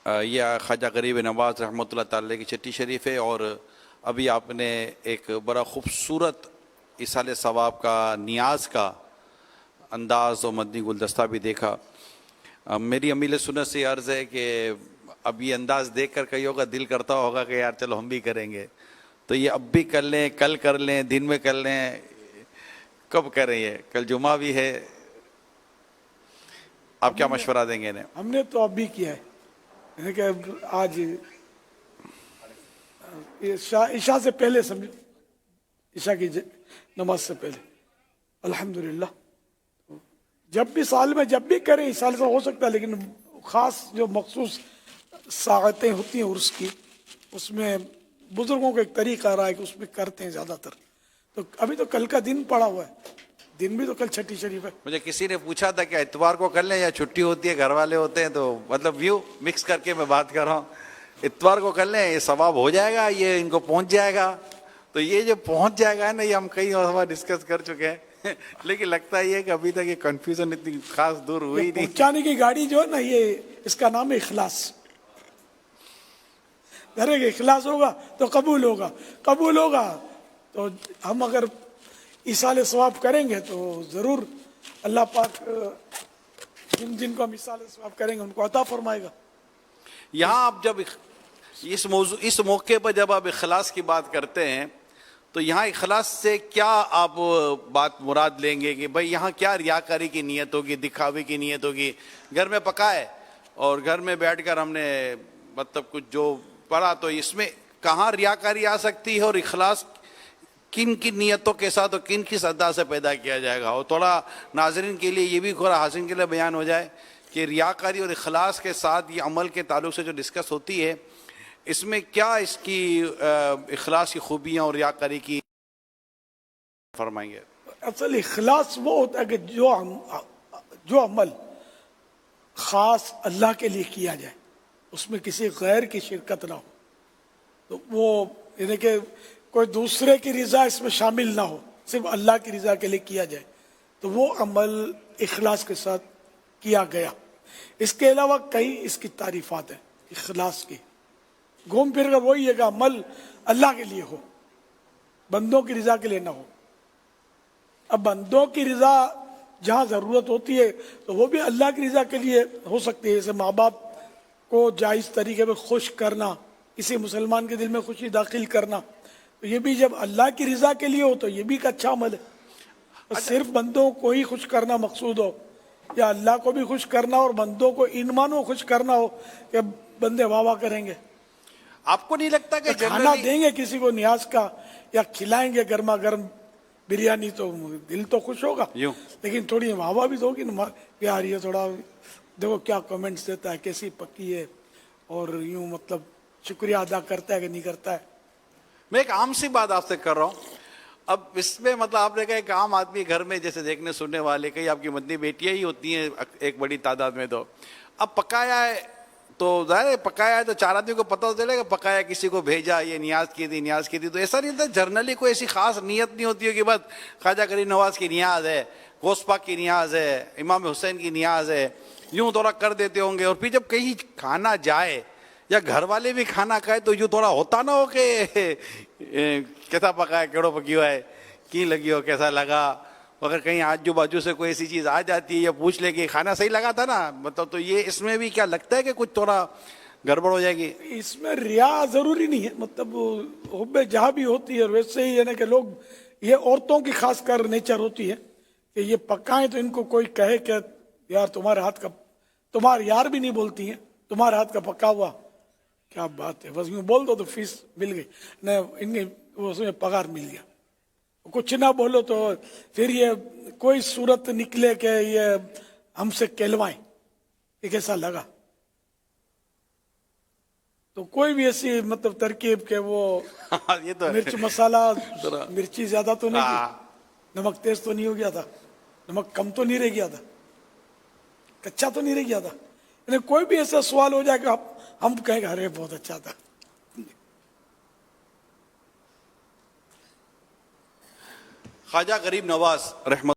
یہ خواجہ غریب نواز رحمۃ اللہ تعالی کی چٹی شریف ہے، اور ابھی آپ نے ایک بڑا خوبصورت ایصال ثواب کا نیاز کا انداز اور مدنی گلدستہ بھی دیکھا۔ میری امیل سنت سے عرض ہے کہ اب یہ انداز دیکھ کر کئی ہوگا دل کرتا ہوگا کہ یار چلو ہم بھی کریں گے، تو یہ اب بھی کر لیں، کل کر لیں، دن میں کر لیں، کب کریں؟ یہ کل جمعہ بھی ہے، آپ کیا مشورہ دیں گے انہیں؟ ہم نے تو اب بھی کیا ہے، یعنی کہ آج عشاء سے پہلے سمجھو، عشاء کی نماز سے پہلے الحمدللہ جب بھی سال میں جب بھی کریں سال سے ہو سکتا ہے، لیکن خاص جو مخصوص ساعتیں ہوتی ہیں عرس کی، اس میں بزرگوں کا ایک طریقہ رہا ہے کہ اس میں کرتے ہیں زیادہ تر۔ تو ابھی تو کل کا دن پڑا ہوا ہے، دن بھی تو کل چھٹی شریف ہے۔ مجھے کسی نے پوچھا تھا کہ اتوار کو کر لیں یا چھٹی ہوتی ہے، گھر والے ہوتے ہیں، تو مطلب ویو مکس کر کے میں بات کر رہا ہوں۔ اتوار کو کر لیں، یہ ثواب ہو جائے گا، یہ ان کو پہنچ جائے گا۔ تو یہ جو پہنچ جائے گا نا، یہ ہم کئی دفعہ ڈسکس کر چکے ہیں لیکن لگتا یہ ہے کہ ابھی تک یہ کنفیوژن اتنی خاص دور ہوئی نہیں۔ پہنچانے کی گاڑی جو ہے نا، یہ اس کا نام ہے اخلاص۔ ذرا کہ اخلاص ہوگا تو قبول ہوگا، قبول ہوگا تو ہم اگر ایصال ثواب کریں گے تو ضرور اللہ پاک جن کو ہم ایصال ثواب کریں گے ان کو عطا فرمائے گا۔ یہاں آپ جب اس موقع پر جب آپ اخلاص کی بات کرتے ہیں تو یہاں اخلاص سے کیا آپ بات مراد لیں گے کہ بھئی یہاں کیا ریاکاری کی نیت ہوگی، دکھاوے کی نیت ہوگی؟ گھر میں پکائے اور گھر میں بیٹھ کر ہم نے مطلب کچھ جو پڑھا، تو اس میں کہاں ریاکاری آ سکتی ہے، اور اخلاص کن کن نیتوں کے ساتھ اور کن کس ادا سے پیدا کیا جائے گا؟ اور تھوڑا ناظرین کے لیے یہ بھی تھوڑا حاصل کے لیے بیان ہو جائے کہ ریاکاری اور اخلاص کے ساتھ یہ عمل کے تعلق سے جو ڈسکس ہوتی ہے، اس میں کیا اس کی اخلاص کی خوبیاں اور ریاکاری کی فرمائیں گے؟ اصل اخلاص وہ ہوتا ہے کہ جو عمل خاص اللہ کے لیے کیا جائے، اس میں کسی غیر کی شرکت نہ ہو، تو وہ یعنی کہ کوئی دوسرے کی رضا اس میں شامل نہ ہو، صرف اللہ کی رضا کے لیے کیا جائے، تو وہ عمل اخلاص کے ساتھ کیا گیا۔ اس کے علاوہ کئی اس کی تعریفات ہیں اخلاص کی، گھوم پھر کر وہی ہے کہ عمل اللہ کے لیے ہو، بندوں کی رضا کے لیے نہ ہو۔ اب بندوں کی رضا جہاں ضرورت ہوتی ہے تو وہ بھی اللہ کی رضا کے لیے ہو سکتی ہے، جیسے ماں باپ کو جائز طریقے پہ خوش کرنا، کسی مسلمان کے دل میں خوشی داخل کرنا، تو یہ بھی جب اللہ کی رضا کے لیے ہو تو یہ بھی ایک اچھا عمل ہے۔ صرف بندوں کو ہی خوش کرنا مقصود ہو، یا اللہ کو بھی خوش کرنا اور بندوں کو ایمانوں خوش کرنا ہو کہ بندے واہ واہ کریں گے، آپ کو نہیں لگتا کہ کھانا دیں گے کسی کو نیاز کا یا کھلائیں گے گرما گرم بریانی تو دل تو خوش ہوگا، لیکن تھوڑی واہ واہ بھی تو ہوگی نا، یار یہ تھوڑا دیکھو کیا کمنٹس دیتا ہے، کیسی پکی ہے، اور یوں مطلب شکریہ ادا کرتا ہے کہ نہیں کرتا ہے۔ میں ایک عام سی بات آپ سے کر رہا ہوں، اب اس میں مطلب آپ نے کہا ایک عام آدمی گھر میں جیسے دیکھنے سننے والے کئی آپ کی مدنی بیٹیاں ہی ہوتی ہیں ایک بڑی تعداد میں، تو اب پکایا ہے تو ظاہر ہے پکایا ہے تو چار آدمی کو پتہ چلے گا پکایا، کسی کو بھیجا، یہ نیاز کی تھی، تو ایسا نہیں ہوتا جرنلی کوئی ایسی خاص نیت نہیں ہوتی ہے کہ بس خواجہ غریب نواز کی نیاز ہے، غوث پاک کی نیاز ہے، امام حسین کی نیاز ہے، یوں تھوڑا کر دیتے ہوں گے۔ اور پھر جب کہیں کھانا جائے یا گھر والے بھی کھانا کھائے تو یوں تھوڑا ہوتا نہ ہو کہ کیسا پکا ہے، کیڑو پکی ہوا ہے، کی لگی ہو، کیسا لگا؟ اگر کہیں آجو باجو سے کوئی ایسی چیز آ جاتی ہے یا پوچھ لے کہ کھانا صحیح لگا تھا نا، مطلب تو یہ اس میں بھی کیا لگتا ہے کہ کچھ تھوڑا گڑبڑ ہو جائے گی؟ اس میں ریا ضروری نہیں ہے، مطلب حب جہاں بھی ہوتی ہے، اور ویسے ہی ہے نا کہ لوگ، یہ عورتوں کی خاص کر نیچر ہوتی ہے کہ یہ پکائیں تو ان کو کوئی کہے کہ یار تمہارے ہاتھ کا، تمہارے یار بھی نہیں بولتی ہیں تمہارے ہاتھ کا پکا ہوا کیا بات ہے، بس یوں بول دو تو فیس مل گئی نہ، ان کے اس میں پگار مل گیا۔ کچھ نہ بولو تو پھر یہ کوئی صورت نکلے کہ یہ ہم سے کہلوائیں کہ کیسا لگا، تو کوئی بھی ایسی مطلب ترکیب کہ وہ یہ تو مرچ مسالہ مرچی زیادہ تو نہیں کی، نمک تیز تو نہیں ہو گیا تھا، نمک کم تو نہیں رہ گیا تھا، کچا تو نہیں رہ گیا تھا، یعنی کوئی بھی ایسا سوال ہو جائے کہ ہم کہیں گے ارے بہت اچھا تھا۔ خواجہ غریب نواز رحمۃ